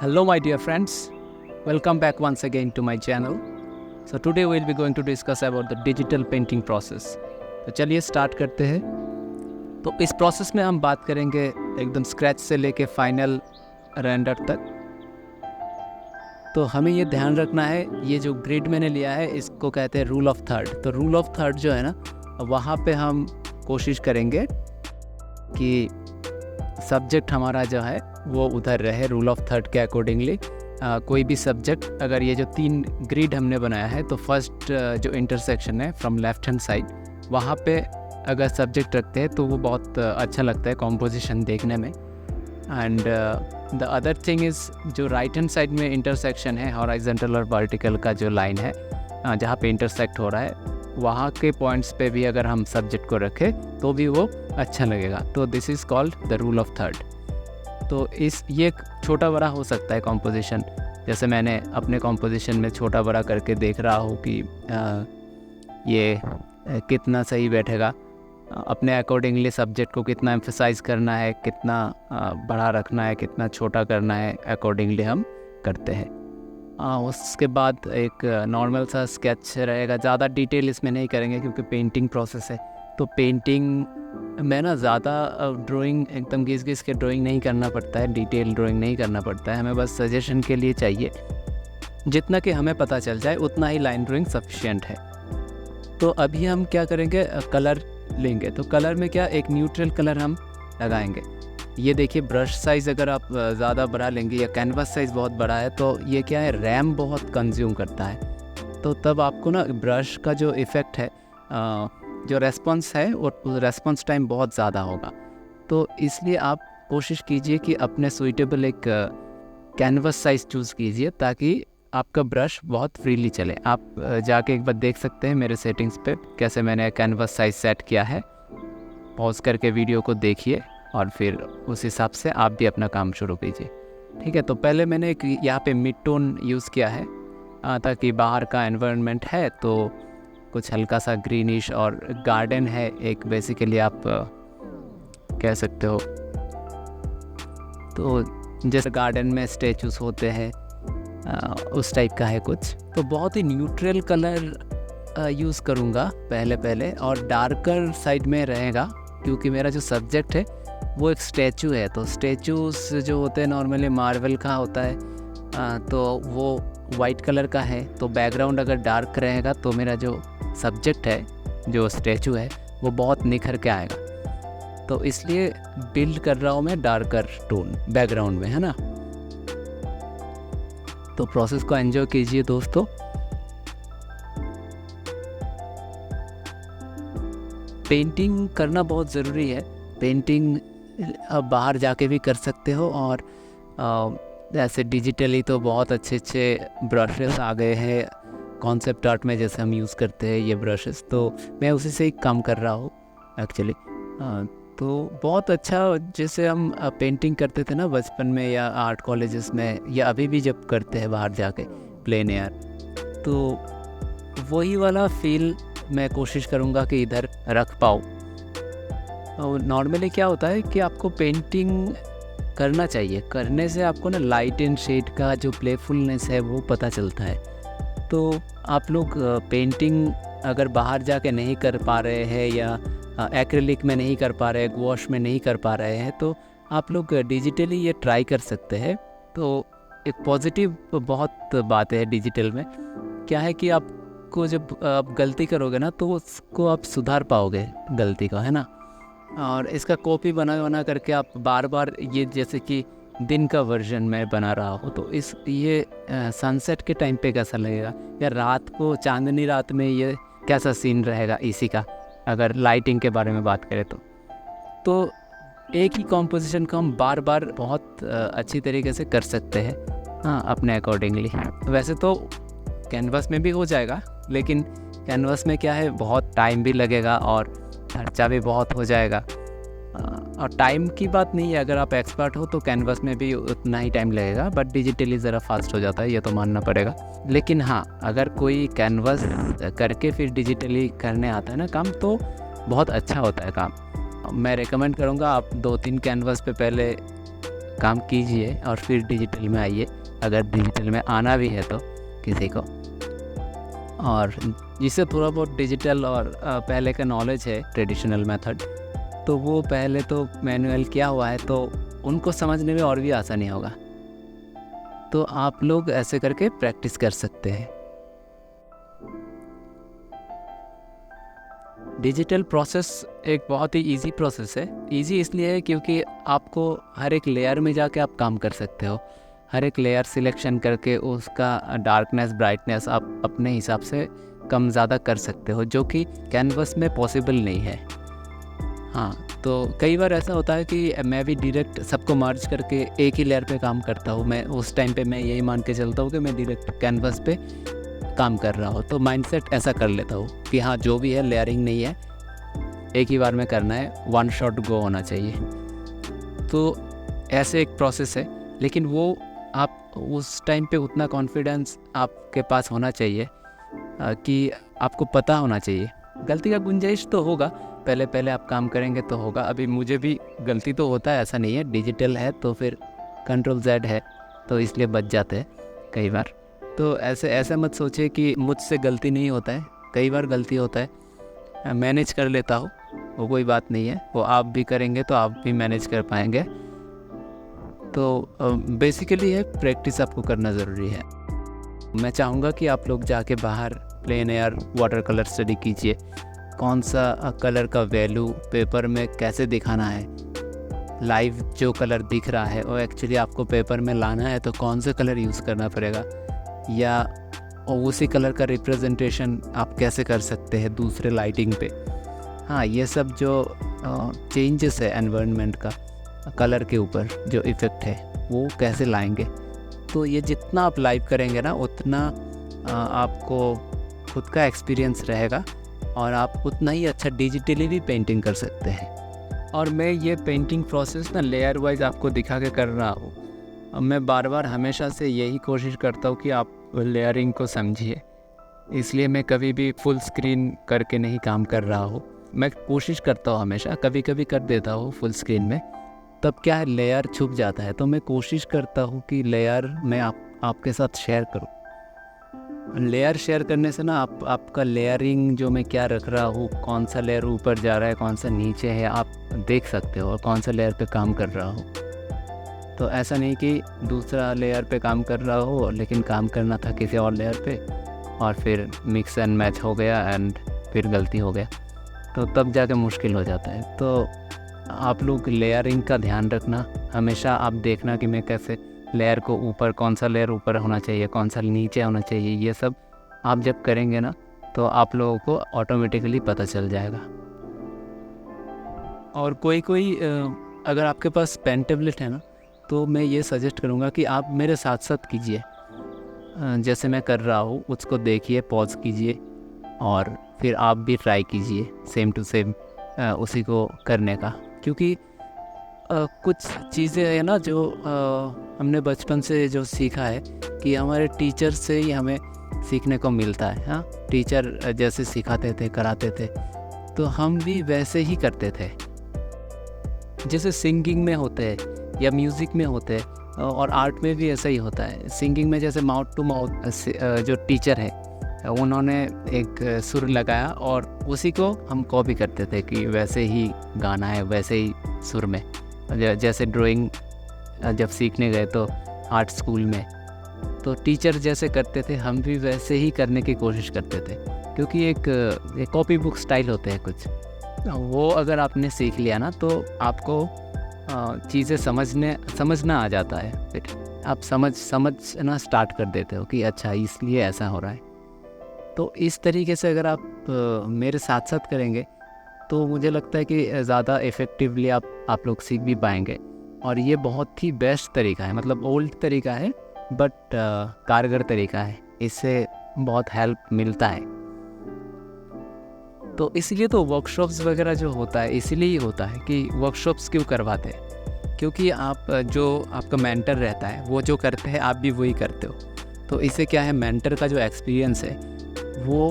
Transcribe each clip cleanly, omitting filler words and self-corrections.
Hello my dear friends, welcome back once again to my channel. So today we'll be going to discuss about the digital painting process. तो चलिए start करते हैं। तो इस process में हम बात करेंगे एकदम स्क्रैच से लेके फाइनल रेंडर तक। तो हमें ये ध्यान रखना है, ये जो ग्रिड मैंने लिया है इसको कहते हैं रूल ऑफ थर्ड। तो रूल ऑफ थर्ड जो है ना, वहाँ पे हम कोशिश करेंगे कि सब्जेक्ट हमारा जो है वो उधर रहे रूल ऑफ थर्ड के अकॉर्डिंगली। कोई भी सब्जेक्ट, अगर ये जो 3 ग्रिड हमने बनाया है तो फर्स्ट जो इंटरसेक्शन है फ्रॉम लेफ्ट हैंड साइड, वहाँ पे अगर सब्जेक्ट रखते हैं तो वो बहुत अच्छा लगता है कॉम्पोजिशन देखने में। And the other thing is जो राइट हैंड साइड में इंटरसेक्शन है हॉराइजेंटल और वर्टिकल का जो लाइन है जहाँ पे इंटरसेक्ट हो रहा है, वहाँ के पॉइंट्स पे भी अगर हम सब्जेक्ट को रखें तो भी वो अच्छा लगेगा। तो this is called the rule of third. तो ये छोटा बड़ा हो सकता है कॉम्पोजिशन, जैसे मैंने अपने कॉम्पोजिशन में छोटा बड़ा करके देख रहा हूँ कि ये कितना सही बैठेगा। अपने अकॉर्डिंगली सब्जेक्ट को कितना एम्फसाइज करना है, कितना बड़ा रखना है, कितना छोटा करना है, अकॉर्डिंगली हम करते हैं। उसके बाद एक नॉर्मल सा स्केच रहेगा, ज़्यादा डिटेल इसमें नहीं करेंगे क्योंकि पेंटिंग प्रोसेस है। तो पेंटिंग में ना ज़्यादा ड्राइंग एकदम घिस के ड्राइंग नहीं करना पड़ता है, डिटेल ड्राइंग नहीं करना पड़ता है, हमें बस सजेशन के लिए चाहिए। जितना कि हमें पता चल जाए उतना ही लाइन ड्राइंग सफिशिएंट है। तो अभी हम क्या करेंगे, कलर लेंगे। तो कलर में क्या, एक न्यूट्रल कलर हम लगाएंगे। ये देखिए, ब्रश साइज़ अगर आप ज़्यादा बड़ा लेंगे या कैनवास साइज़ बहुत बड़ा है तो ये क्या है, रैम बहुत कंज्यूम करता है। तो तब आपको ना ब्रश का जो इफ़ेक्ट है, जो रेस्पॉन्स है वो रेस्पॉन्स टाइम बहुत ज़्यादा होगा। तो इसलिए आप कोशिश कीजिए कि अपने सुइटेबल एक कैनवास साइज़ चूज़ कीजिए ताकि आपका ब्रश बहुत फ्रीली चले। आप जाके एक बार देख सकते हैं मेरे सेटिंग्स पे कैसे मैंने कैनवास साइज़ सेट किया है। पॉज करके वीडियो को देखिए और फिर उस हिसाब से आप भी अपना काम शुरू कीजिए। ठीक है, तो पहले मैंने एक यहाँ पे मिड टोन यूज़ किया है ताकि बाहर का एनवायरनमेंट है तो कुछ हल्का सा ग्रीनिश, और गार्डन है एक, बेसिकली आप कह सकते हो। तो जैसे गार्डन में स्टैचूज होते हैं उस टाइप का है कुछ। तो बहुत ही न्यूट्रल कलर यूज़ करूँगा पहले, और डार्कर साइड में रहेगा क्योंकि मेरा जो सब्जेक्ट है वो एक स्टैचू है। तो स्टैचूज जो होते हैं नॉर्मली मार्बल का होता है, तो वो वाइट कलर का है। तो बैकग्राउंड अगर डार्क रहेगा तो मेरा जो सब्जेक्ट है, जो स्टैचू है, वो बहुत निखर के आएगा। तो इसलिए बिल्ड कर रहा हूँ मैं डार्कर टोन बैकग्राउंड में, है ना। तो प्रोसेस को एंजॉय कीजिए दोस्तों। पेंटिंग करना बहुत ज़रूरी है। पेंटिंग अब बाहर जाके भी कर सकते हो, और ऐसे डिजिटली तो बहुत अच्छे ब्रशेस आ गए हैं कॉन्सेप्ट आर्ट में, जैसे हम यूज़ करते हैं ये ब्रशेस। तो मैं उसी से ही काम कर रहा हूँ एक्चुअली। तो बहुत अच्छा, जैसे हम पेंटिंग करते थे ना बचपन में या आर्ट कॉलेजेस में, या अभी भी जब करते हैं बाहर जाके प्लेन एयर, तो वही वाला फील मैं कोशिश करूँगा कि इधर रख पाऊँ। और नॉर्मली क्या होता है कि आपको पेंटिंग करना चाहिए, करने से आपको ना लाइट एंड शेड का जो प्लेफुलनेस है वो पता चलता है। तो आप लोग पेंटिंग अगर बाहर जाके नहीं कर पा रहे हैं या एक्रिलिक में नहीं कर पा रहे हैं, वॉश में नहीं कर पा रहे हैं, तो आप लोग डिजिटली ये ट्राई कर सकते हैं। तो एक पॉजिटिव बहुत बात है डिजिटल में, क्या है कि आपको जब आप गलती करोगे ना तो उसको आप सुधार पाओगे गलती का, है ना। और इसका कॉपी बना करके आप बार बार, ये जैसे कि दिन का वर्जन मैं बना रहा हूँ, तो ये सनसेट के टाइम पे कैसा लगेगा, या रात को चांदनी रात में ये कैसा सीन रहेगा इसी का, अगर लाइटिंग के बारे में बात करें तो एक ही कॉम्पोजिशन को हम बार बार बहुत अच्छी तरीके से कर सकते हैं, हाँ, अपने अकॉर्डिंगली। वैसे तो कैनवास में भी हो जाएगा, लेकिन कैनवास में क्या है, बहुत टाइम भी लगेगा और खर्चा भी बहुत हो जाएगा। और टाइम की बात नहीं है, अगर आप एक्सपर्ट हो तो कैनवास में भी उतना ही टाइम लगेगा, बट डिजिटली ज़रा फास्ट हो जाता है, ये तो मानना पड़ेगा। लेकिन हाँ, अगर कोई कैनवास करके फिर डिजिटली करने आता है ना काम, तो बहुत अच्छा होता है काम। मैं रेकमेंड करूँगा आप 2-3 कैनवास पे पहले काम कीजिए और फिर डिजिटल में आइए, अगर डिजिटल में आना भी है तो किसी को। और जिससे थोड़ा बहुत डिजिटल और पहले का नॉलेज है ट्रेडिशनल मेथड, तो वो पहले तो मैनुअल किया हुआ है तो उनको समझने में और भी आसानी होगा। तो आप लोग ऐसे करके प्रैक्टिस कर सकते हैं। डिजिटल प्रोसेस एक बहुत ही इजी प्रोसेस है। इजी इसलिए है क्योंकि आपको हर एक लेयर में जाके आप काम कर सकते हो। हर एक लेयर सिलेक्शन करके उसका डार्कनेस ब्राइटनेस आप अपने हिसाब से कम ज़्यादा कर सकते हो, जो कि कैनवस में पॉसिबल नहीं है। हाँ, तो कई बार ऐसा होता है कि मैं भी डायरेक्ट सबको मर्ज करके एक ही लेयर पे काम करता हूँ। मैं उस टाइम पे मैं यही मान के चलता हूँ कि मैं डायरेक्ट कैनवस पे काम कर रहा हूँ, तो माइंडसेट ऐसा कर लेता हूँ कि हाँ, जो भी है लेयरिंग नहीं है, एक ही बार में करना है, वन शॉट गो होना चाहिए। तो ऐसे एक प्रोसेस है, लेकिन वो आप उस टाइम पे उतना कॉन्फिडेंस आपके पास होना चाहिए कि आपको पता होना चाहिए। गलती का गुंजाइश तो होगा, पहले पहले आप काम करेंगे तो होगा। अभी मुझे भी गलती तो होता है, ऐसा नहीं है। डिजिटल है तो फिर Ctrl+Z है तो इसलिए बच जाते हैं कई बार। तो ऐसे मत सोचिए कि मुझसे गलती नहीं होता है, कई बार गलती होता है, मैनेज कर लेता हूँ, वो कोई बात नहीं है। वो आप भी करेंगे तो आप भी मैनेज कर पाएंगे। तो बेसिकली है प्रैक्टिस आपको करना ज़रूरी है। मैं चाहूँगा कि आप लोग जाके बाहर plein air water colour study कीजिए, कौन सा कलर का वैल्यू पेपर में कैसे दिखाना है, लाइव जो कलर दिख रहा है वो एक्चुअली आपको पेपर में लाना है तो कौन सा कलर यूज़ करना पड़ेगा, या उसी कलर का रिप्रेजेंटेशन आप कैसे कर सकते हैं दूसरे लाइटिंग पे। हाँ, ये सब जो चेंजेस है एनवायरनमेंट का कलर के ऊपर जो इफ़ेक्ट है वो कैसे लाएंगे। तो ये जितना आप लाइव करेंगे ना उतना आपको खुद का एक्सपीरियंस रहेगा और आप उतना ही अच्छा डिजिटली भी पेंटिंग कर सकते हैं। और मैं ये पेंटिंग प्रोसेस ना लेयर वाइज आपको दिखा के कर रहा हूँ। मैं बार बार हमेशा से यही कोशिश करता हूँ कि आप लेयरिंग को समझिए, इसलिए मैं कभी भी फुल स्क्रीन करके नहीं काम कर रहा हूँ। मैं कोशिश करता हूँ हमेशा, कभी कभी कर देता हूँ फुल स्क्रीन में, तब क्या है लेयर छुप जाता है। तो मैं कोशिश करता हूँ कि लेयर मैं आपके साथ शेयर करूँ। लेयर शेयर करने से ना आपका लेयरिंग जो मैं क्या रख रहा हूँ, कौन सा लेयर ऊपर जा रहा है, कौन सा नीचे है, आप देख सकते हो, और कौन सा लेयर पे काम कर रहा हो। तो ऐसा नहीं कि दूसरा लेयर पे काम कर रहा हो लेकिन काम करना था किसी और लेयर पे और फिर मिक्स एंड मैच हो गया एंड फिर गलती हो गया, तो तब जाके मुश्किल हो जाता है। तो आप लोग लेयरिंग का ध्यान रखना, हमेशा आप देखना कि मैं कैसे लेयर को ऊपर, कौन सा लेयर ऊपर होना चाहिए, कौन सा नीचे होना चाहिए। ये सब आप जब करेंगे ना तो आप लोगों को ऑटोमेटिकली पता चल जाएगा। और कोई अगर आपके पास पेन टेबलेट है ना तो मैं ये सजेस्ट करूँगा कि आप मेरे साथ साथ कीजिए, जैसे मैं कर रहा हूँ उसको देखिए, पॉज कीजिए और फिर आप भी ट्राई कीजिए सेम टू सेम उसी को करने का। क्योंकि कुछ चीज़ें हैं ना जो हमने बचपन से जो सीखा है कि हमारे टीचर से ही हमें सीखने को मिलता है। हाँ, टीचर जैसे सिखाते थे, कराते थे, तो हम भी वैसे ही करते थे जैसे सिंगिंग में होते हैं या म्यूज़िक में होते हैं, और आर्ट में भी ऐसा ही होता है। सिंगिंग में जैसे माउथ टू माउथ जो टीचर है उन्होंने एक सुर लगाया और उसी को हम कॉपी करते थे कि वैसे ही गाना है, वैसे ही सुर में। जैसे ड्राइंग जब सीखने गए तो आर्ट स्कूल में, तो टीचर जैसे करते थे हम भी वैसे ही करने की कोशिश करते थे, क्योंकि एक कॉपी बुक स्टाइल होते हैं कुछ, वो अगर आपने सीख लिया ना तो आपको चीज़ें समझना आ जाता है। फिर आप समझना स्टार्ट कर देते हो कि अच्छा इसलिए ऐसा हो रहा है। तो इस तरीके से अगर आप मेरे साथ साथ करेंगे तो मुझे लगता है कि ज़्यादा इफ़ेक्टिवली आप लोग सीख भी पाएंगे। और ये बहुत ही बेस्ट तरीका है, मतलब ओल्ड तरीका है बट कारगर तरीका है, इससे बहुत हेल्प मिलता है। तो इसलिए तो वर्कशॉप्स वगैरह जो होता है इसीलिए ही होता है कि वर्कशॉप्स क्यों करवाते हैं, क्योंकि आप जो आपका मेंटर रहता है वो जो करते हैं आप भी वही करते हो। तो इससे क्या है, मेंटर का जो एक्सपीरियंस है वो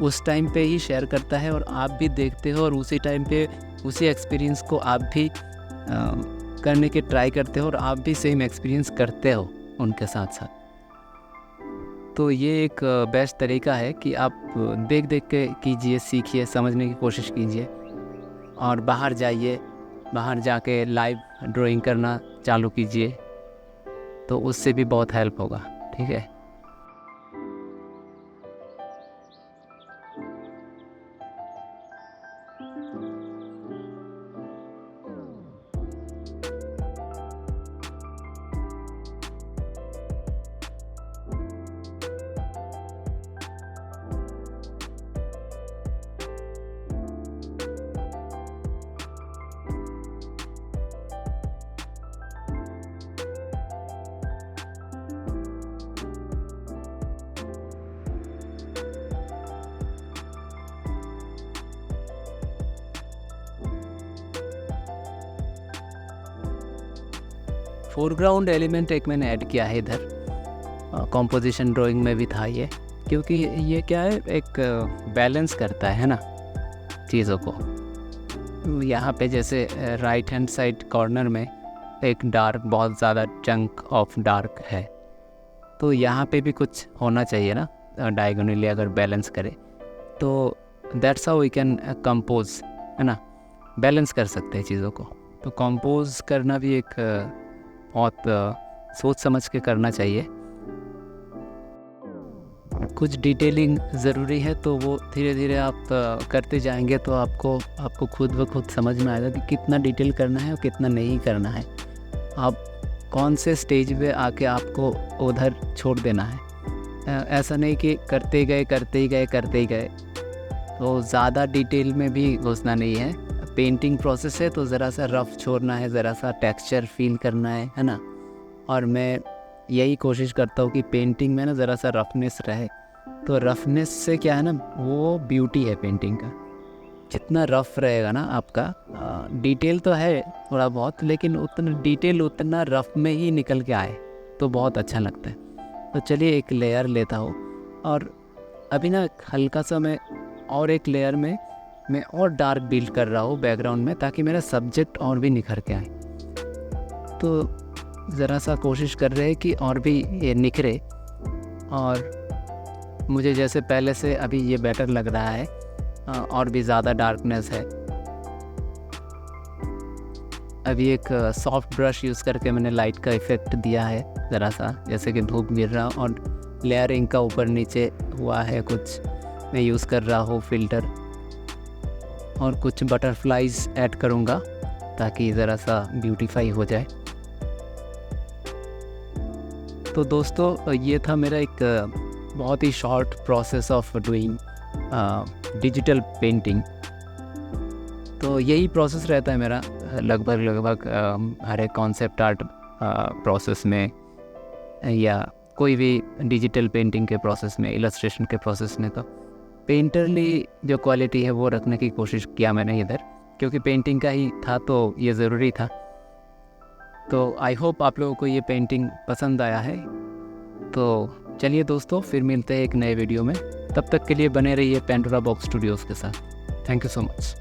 उस टाइम पे ही शेयर करता है और आप भी देखते हो और उसी टाइम पे उसी एक्सपीरियंस को आप भी करने की ट्राई करते हो और आप भी सेम एक्सपीरियंस करते हो उनके साथ साथ। तो ये एक बेस्ट तरीका है कि आप देख देख के कीजिए, सीखिए, समझने की कोशिश कीजिए और बाहर जाइए, बाहर जाके लाइव ड्राइंग करना चालू कीजिए, तो उससे भी बहुत हेल्प होगा। ठीक है। फोरग्राउंड एलिमेंट एक मैंने ऐड किया है इधर, कॉम्पोजिशन ड्राइंग में भी था ये, क्योंकि ये क्या है, एक बैलेंस करता है ना चीज़ों को। यहाँ पे जैसे राइट हैंड साइड कॉर्नर में एक डार्क, बहुत ज़्यादा चंक ऑफ डार्क है, तो यहाँ पे भी कुछ होना चाहिए ना डायगोनली, अगर बैलेंस करे तो that's how we can compose, है ना, बैलेंस कर सकते हैं चीज़ों को। तो कंपोज करना भी एक बहुत सोच समझ के करना चाहिए। कुछ डिटेलिंग ज़रूरी है, तो वो धीरे धीरे आप करते जाएंगे तो आपको खुद ब खुद समझ में आएगा कि कितना डिटेल करना है और कितना नहीं करना है, आप कौन से स्टेज पे आके आपको उधर छोड़ देना है। ऐसा नहीं कि करते ही गए, तो ज़्यादा डिटेल में भी घुसना नहीं है। पेंटिंग प्रोसेस है तो ज़रा सा रफ़ छोड़ना है, ज़रा सा टेक्सचर फील करना है ना। और मैं यही कोशिश करता हूँ कि पेंटिंग में ना ज़रा सा रफनेस रहे, तो रफनेस से क्या है ना, वो ब्यूटी है पेंटिंग का। जितना रफ़ रहेगा ना आपका, डिटेल तो है थोड़ा बहुत, लेकिन उतना डिटेल उतना रफ़ में ही निकल के आए तो बहुत अच्छा लगता है। तो चलिए एक लेयर लेता हूँ और अभी ना हल्का सा मैं और एक लेयर में मैं और डार्क बिल्ड कर रहा हूँ बैकग्राउंड में, ताकि मेरा सब्जेक्ट और भी निखर के आए। तो ज़रा सा कोशिश कर रहे हैं कि और भी ये निखरे, और मुझे जैसे पहले से अभी ये बेटर लग रहा है, और भी ज़्यादा डार्कनेस है। अभी एक सॉफ्ट ब्रश यूज़ करके मैंने लाइट का इफ़ेक्ट दिया है ज़रा सा, जैसे कि धूप गिर रहा, और लेयरिंग का ऊपर नीचे हुआ है कुछ, मैं यूज़ कर रहा हूँ फ़िल्टर, और कुछ बटरफ्लाइज ऐड करूँगा ताकि ज़रा सा ब्यूटीफाई हो जाए। तो दोस्तों ये था मेरा एक बहुत ही short process of doing digital painting. तो यही प्रोसेस रहता है मेरा लगभग हर एक कॉन्सेप्ट आर्ट प्रोसेस में, या कोई भी डिजिटल पेंटिंग के प्रोसेस में, इलस्ट्रेशन के प्रोसेस में। तो पेंटरली जो क्वालिटी है वो रखने की कोशिश किया मैंने इधर, क्योंकि पेंटिंग का ही था तो ये ज़रूरी था। तो आई होप आप लोगों को ये पेंटिंग पसंद आया है। तो चलिए दोस्तों, फिर मिलते हैं एक नए वीडियो में। तब तक के लिए बने रहिए पेंडोरा बॉक्स स्टूडियोज़ के साथ। Thank you so much.